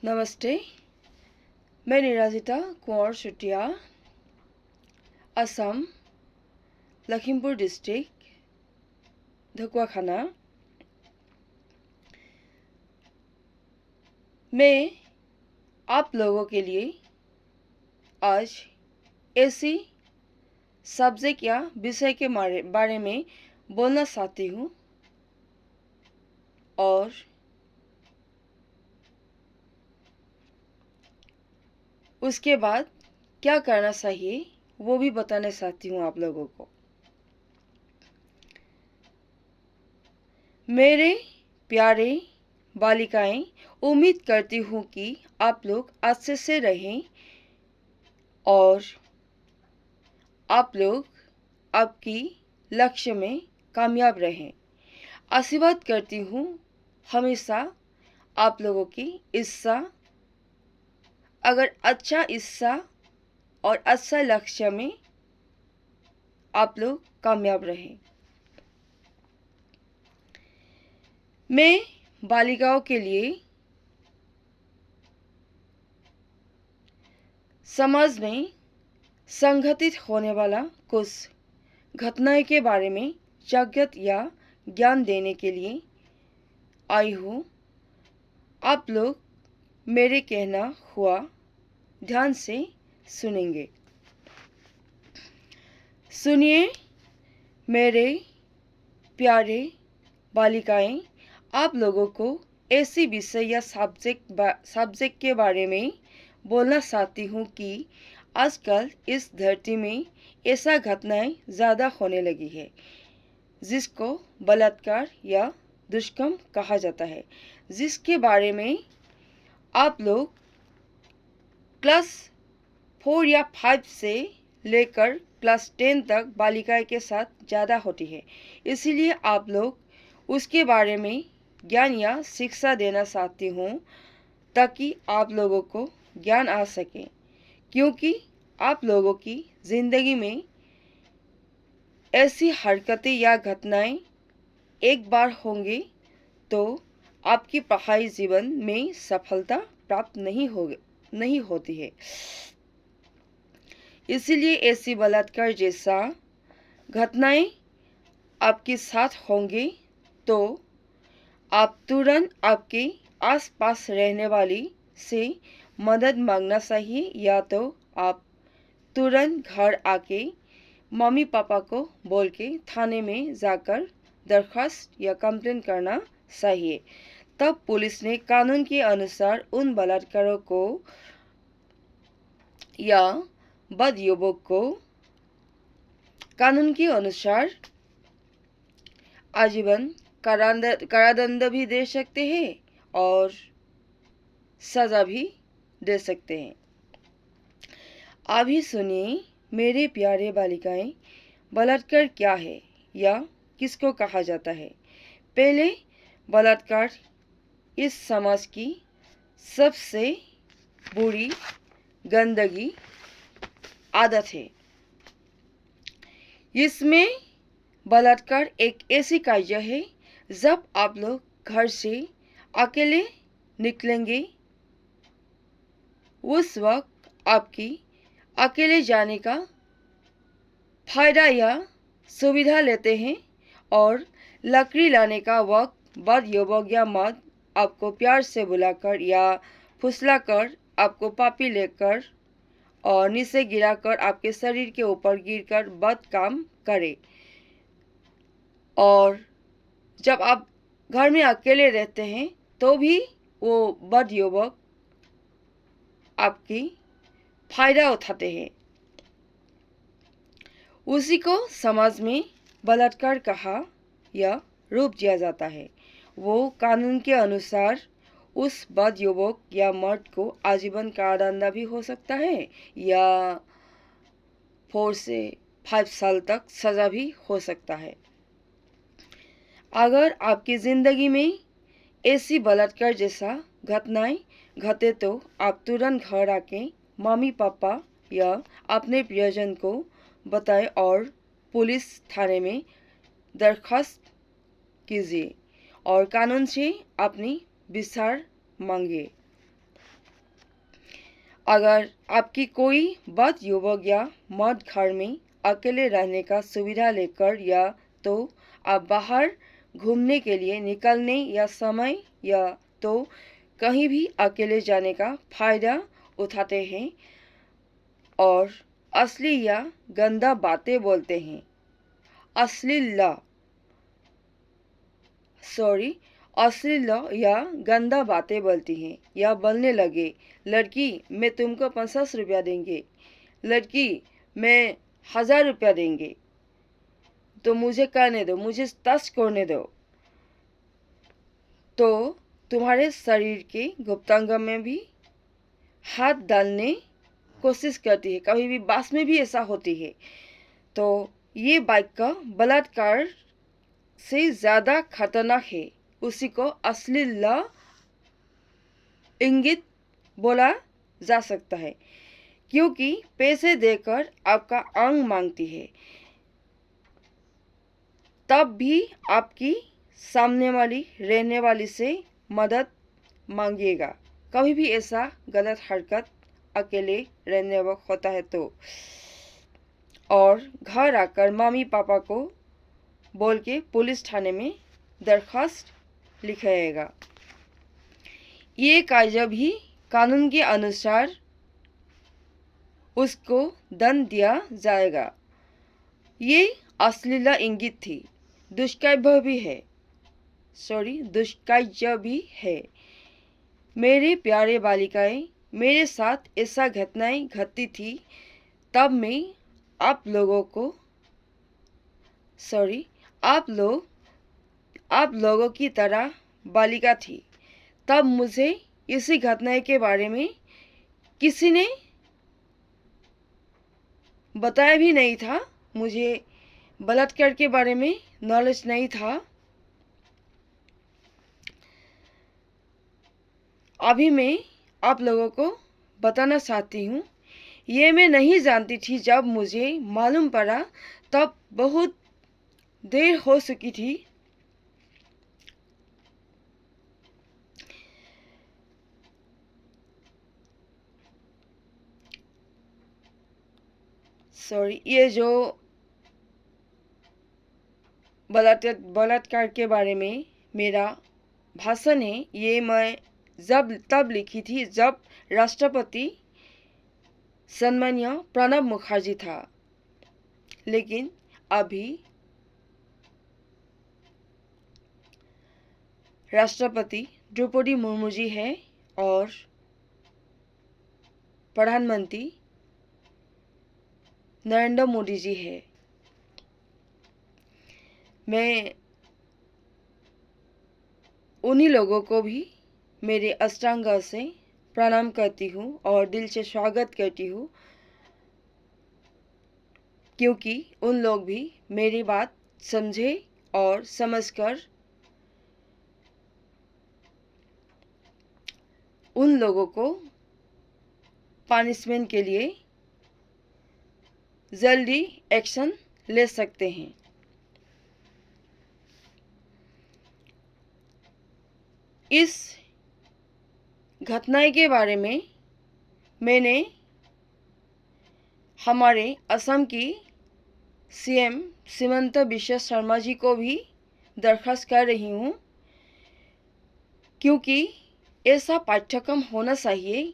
नमस्ते। मैं निराजिता कुंवर शुटिया, असम, लखीमपुर डिस्ट्रिक्ट, ढकुआखाना। मैं आप लोगों के लिए आज ऐसी सब्जेक्ट या विषय के बारे में बोलना चाहती हूँ और उसके बाद क्या करना चाहिए वो भी बताना चाहती हूँ आप लोगों को। मेरे प्यारे बालिकाएं, उम्मीद करती हूँ कि आप लोग अच्छे से रहें और आप लोग आपकी लक्ष्य में कामयाब रहें। आशीर्वाद करती हूँ हमेशा आप लोगों की इच्छा, अगर अच्छा इच्छा और अच्छा लक्ष्य में आप लोग कामयाब रहें। मैं बालिकाओं के लिए समाज में संघटित होने वाला कुछ घटनाएं के बारे में जागृत या ज्ञान देने के लिए आई हूँ। आप लोग मेरे कहना हुआ ध्यान से सुनेंगे। सुनिए मेरे प्यारे बालिकाएं, आप लोगों को ऐसी विषय या सब्जेक्ट के बारे में बोलना चाहती हूँ कि आजकल इस धरती में ऐसा घटनाएं ज़्यादा होने लगी है जिसको बलात्कार या दुष्कर्म कहा जाता है, जिसके बारे में आप लोग क्लास 4 या 5 से लेकर क्लास 10 तक बालिकाएं के साथ ज़्यादा होती है। इसीलिए आप लोग उसके बारे में ज्ञान या शिक्षा देना चाहती हूँ ताकि आप लोगों को ज्ञान आ सके, क्योंकि आप लोगों की ज़िंदगी में ऐसी हरकतें या घटनाएं एक बार होंगे तो आपकी पढ़ाई जीवन में सफलता प्राप्त नहीं होती है। इसीलिए ऐसी बलात्कार जैसा घटनाएं आपके साथ होंगे तो आप तुरंत आपके आसपास रहने वाली से मदद मांगना चाहिए, या तो आप तुरंत घर आके मम्मी पापा को बोल के थाने में जाकर दरख्वास्त या कंप्लेंट करना चाहिए। तब पुलिस ने कानून के अनुसार उन बलात्कारों को या बदयुवक को कानून के अनुसार आजीवन कारादंड भी दे सकते हैं और सजा भी दे सकते हैं। अभी सुनिए मेरे प्यारे बालिकाएं, बलात्कार क्या है या किसको कहा जाता है। पहले, बलात्कार इस समाज की सबसे बुरी गंदगी आदत है। इसमें बलात्कार एक ऐसी कार्य है जब आप लोग घर से अकेले निकलेंगे, उस वक्त आपकी अकेले जाने का फायदा या सुविधा लेते हैं और लकड़ी लाने का वक्त बदयुवक या मर्द आपको प्यार से बुलाकर या फुसलाकर आपको पापी लेकर और नीचे गिराकर आपके शरीर के ऊपर गिरकर बद काम करे। और जब आप घर में अकेले रहते हैं तो भी वो बदयुवक आपकी फायदा उठाते हैं। उसी को समाज में बलात्कार कहा या रूप दिया जाता है। वो कानून के अनुसार उस बदयुवक या मर्द को आजीवन कारादंड भी हो सकता है या 4 से 5 साल तक सजा भी हो सकता है। अगर आपकी ज़िंदगी में ऐसी बलात्कार जैसा घटनाएं घटे तो आप तुरंत घर आके मम्मी पापा या अपने प्रियजन को बताएं और पुलिस थाने में दरख्वास्त कीजिए और कानून से अपनी विचार मांगिए। अगर आपकी कोई बद युवक या मर्द घर में अकेले रहने का सुविधा लेकर या तो आप बाहर घूमने के लिए निकलने या समय या तो कहीं भी अकेले जाने का फायदा उठाते हैं और असली या गंदा बातें बोलते हैं, अश्लील या गंदा बातें बोलती हैं या बोलने लगे, लड़की मैं तुमको 50 रुपया देंगे, लड़की मैं 1000 रुपया देंगे, तो मुझे करने दो, मुझे टच करने दो, तो तुम्हारे शरीर के गुप्तांग में भी हाथ डालने कोशिश करती है, कभी भी बस में भी ऐसा होती है। तो ये बाइक का बलात्कार से ज़्यादा खतरनाक है, उसी को अश्लील इंगित बोला जा सकता है, क्योंकि पैसे देकर आपका अंग मांगती है, तब भी आपकी सामने वाली रहने वाली से मदद मांगिएगा। कभी भी ऐसा गलत हरकत अकेले रहने वक्त होता है तो, और घर आकर मम्मी पापा को बोल के पुलिस थाने में दरखास्त लिखाएगा। ये कार्य भी कानून के अनुसार उसको दंड दिया जाएगा। ये अश्लील इंगित थी, दुष्कर्म भी है। मेरे प्यारे बालिकाएं, मेरे साथ ऐसा घटनाएं घटती थी, तब मैं आप लोगों की तरह बालिका थी। तब मुझे इसी घटना के बारे में किसी ने बताया भी नहीं था, मुझे बलात्कार के बारे में नॉलेज नहीं था। अभी मैं आप लोगों को बताना चाहती हूँ, ये मैं नहीं जानती थी, जब मुझे मालूम पड़ा तब बहुत देर हो चुकी थी। ये जो बलात्कार के बारे में मेरा भाषण है, ये मैं तब लिखी थी जब राष्ट्रपति सम्मानीय प्रणब मुखर्जी था, लेकिन अभी राष्ट्रपति द्रौपदी मुर्मू जी है और प्रधानमंत्री नरेंद्र मोदी जी है। मैं उन्हीं लोगों को भी मेरे अष्टांग से प्रणाम करती हूँ और दिल से स्वागत करती हूँ, क्योंकि उन लोग भी मेरी बात समझे और समझकर उन लोगों को पनिशमेंट के लिए जल्दी एक्शन ले सकते हैं। इस घटना के बारे में मैंने हमारे असम की सीएम हिमंता बिश्व शर्मा जी को भी दरखास्त कर रही हूँ, क्योंकि ऐसा पाठ्यक्रम होना चाहिए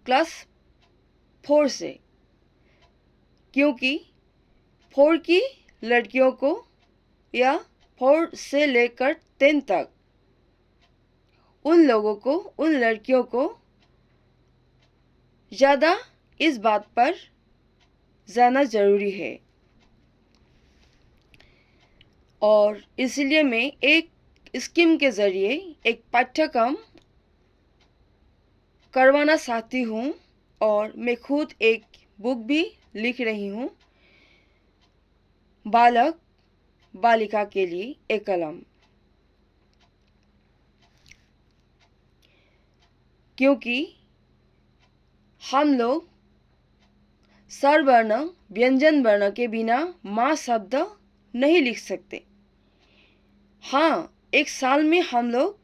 क्लास 4 से, क्योंकि 4 की लड़कियों को या 4 से लेकर 10 तक उन लड़कियों को ज़्यादा इस बात पर जाना ज़रूरी है। और इसलिए मैं एक स्कीम के ज़रिए एक पाठ्यक्रम करवाना चाहती हूँ और मैं खुद एक बुक भी लिख रही हूँ, बालक बालिका के लिए एक कलम, क्योंकि हम लोग स्वरवर्ण व्यंजन वर्ण के बिना माँ शब्द नहीं लिख सकते। हाँ, एक साल में हम लोग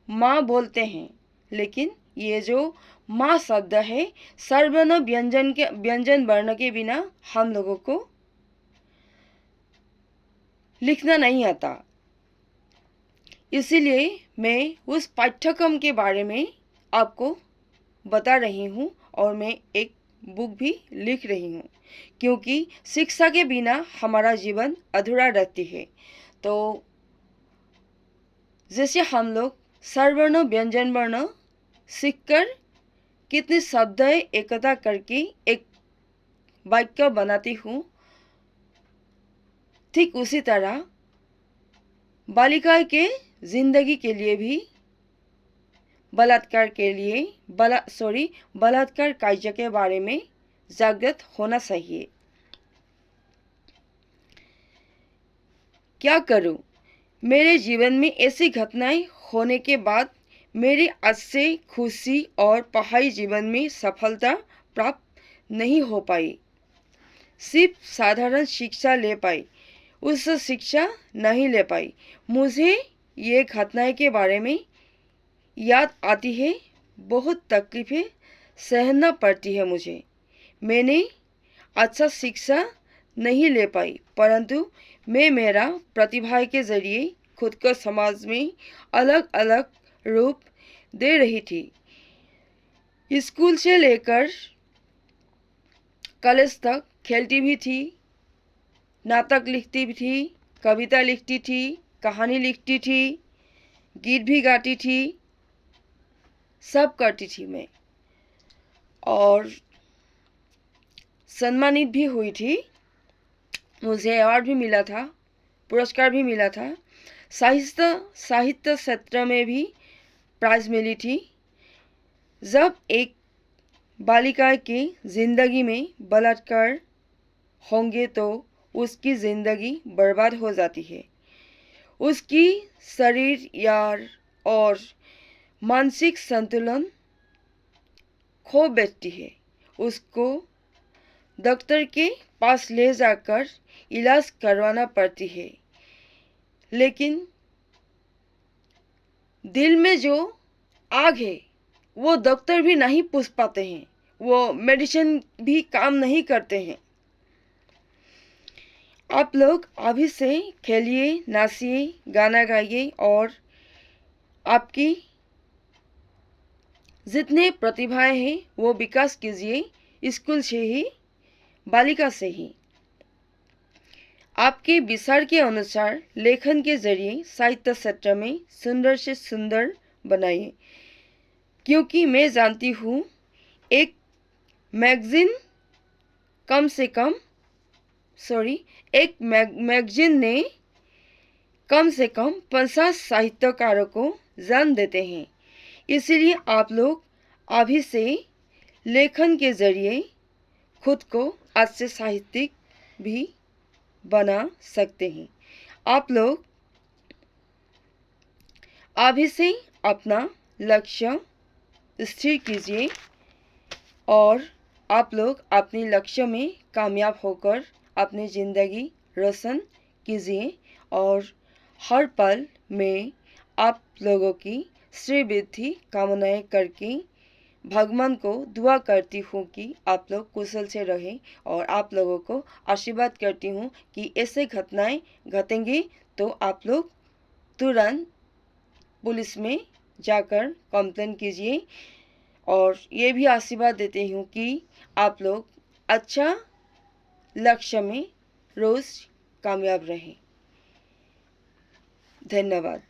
माँ बोलते हैं, लेकिन ये जो माँ शब्द है, सर्वर्ण व्यंजन वर्ण के बिना हम लोगों को लिखना नहीं आता। इसीलिए मैं उस पाठ्यक्रम के बारे में आपको बता रही हूँ और मैं एक बुक भी लिख रही हूँ, क्योंकि शिक्षा के बिना हमारा जीवन अधूरा रहती है। तो जैसे हम लोग सर्वर्ण व्यंजन वर्ण सीखकर कितने शब्द एकता करके एक वाक्य बनाती हूँ, ठीक उसी तरह बालिका के जिंदगी के लिए भी बलात्कार कार्य के बारे में जागृत होना चाहिए। क्या करूं? मेरे जीवन में ऐसी घटनाएं होने के बाद मेरी आज से खुशी और पढ़ाई जीवन में सफलता प्राप्त नहीं हो पाई। सिर्फ साधारण शिक्षा ले पाई, उस शिक्षा नहीं ले पाई। मुझे ये घटनाएं के बारे में याद आती है, बहुत तकलीफें सहना पड़ती है मुझे। मैंने अच्छा शिक्षा नहीं ले पाई, परंतु मैं मेरा प्रतिभा के जरिए खुद को समाज में अलग अलग रूप दे रही थी। स्कूल से लेकर कॉलेज तक खेलती भी थी, नाटक लिखती भी थी, कविता लिखती थी, कहानी लिखती थी, गीत भी गाती थी, सब करती थी मैं, और सम्मानित भी हुई थी। मुझे अवार्ड भी मिला था, पुरस्कार भी मिला था। साहित्य क्षेत्र में भी प्राइज मिली थी। जब एक बालिका की जिंदगी में बलात्कार होंगे तो उसकी जिंदगी बर्बाद हो जाती है। उसकी शरीर और मानसिक संतुलन खो बैठती है। उसको डॉक्टर के पास ले जाकर इलाज करवाना पड़ती है, लेकिन दिल में जो आग है वो डॉक्टर भी नहीं पूछ पाते हैं, वो मेडिसिन भी काम नहीं करते हैं। आप लोग अभी से खेलिए, नाचिए, गाना गाइए और आपकी जितने प्रतिभाएं हैं वो विकास कीजिए स्कूल से ही, बालिका से ही। आपके विचार के अनुसार लेखन के जरिए साहित्य क्षेत्र में सुंदर से सुंदर बनाइए, क्योंकि मैं जानती हूँ एक मैगजीन ने कम से कम 50 साहित्यकारों को जान देते हैं। इसलिए आप लोग अभी से लेखन के जरिए खुद को अच्छे साहित्यिक भी बना सकते हैं। आप लोग अभी से अपना लक्ष्य स्थिर कीजिए और आप लोग अपने लक्ष्य में कामयाब होकर अपनी ज़िंदगी रोशन कीजिए। और हर पल में आप लोगों की श्रीवृद्धि कामनाएं करके भगवान को दुआ करती हूँ कि आप लोग कुशल से रहें, और आप लोगों को आशीर्वाद करती हूँ कि ऐसे घटनाएं घटेंगी तो आप लोग तुरंत पुलिस में जाकर कंप्लेन कीजिए। और ये भी आशीर्वाद देती हूँ कि आप लोग अच्छा लक्ष्य में रोज़ कामयाब रहें। धन्यवाद।